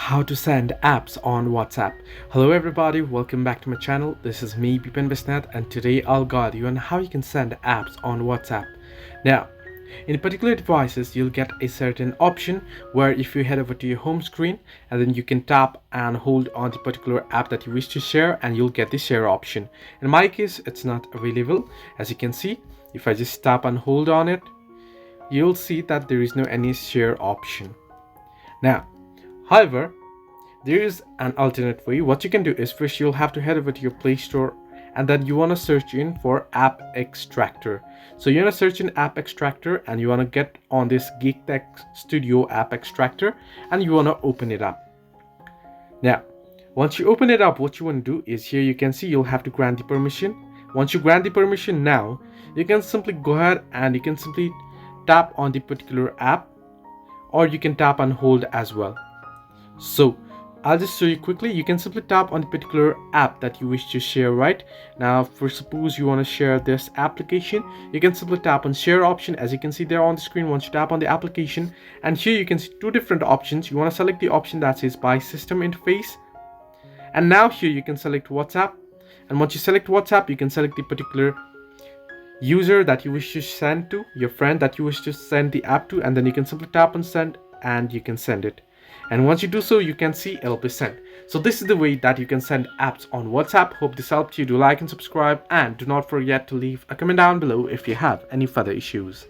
How to send apps on WhatsApp. Hello everybody, welcome back to my channel. This is me, Bipin Bisnath, and today I'll guide you on how you can send apps on WhatsApp. Now, in particular devices, you'll get a certain option where if you head over to your home screen and then you can tap and hold on the particular app that you wish to share and you'll get the share option. In my case, it's not available. As you can see, if I just tap and hold on it, you'll see that there is no any share option. Now, however, there is an alternate way. What you can do is first you'll have to head over to your Play Store and then you want to search in for App Extractor. So you want to search in App Extractor and you want to get on this GeekTech Studio App Extractor and you want to open it up. Now, once you open it up, what you want to do is here you can see you'll have to grant the permission. Once you grant the permission now, you can simply go ahead and you can simply tap on the particular app or you can tap and hold as well. So I'll just show you quickly. You can simply tap on the particular app that you wish to share right now. For suppose you want to share this application, you can simply tap on share option. As you can see there on the screen, once you tap on the application, and here you can see two different options. You want to select the option that says by system interface, and now here you can select WhatsApp, and once you select WhatsApp, you can select the particular user that you wish to send to, your friend that you wish to send the app to, and then you can simply tap on send and you can send it. And once you do so, you can see it'll be sent. So this is the way that you can send apps on WhatsApp. Hope this helped you. Do like and subscribe, and do not forget to leave a comment down below if you have any further issues.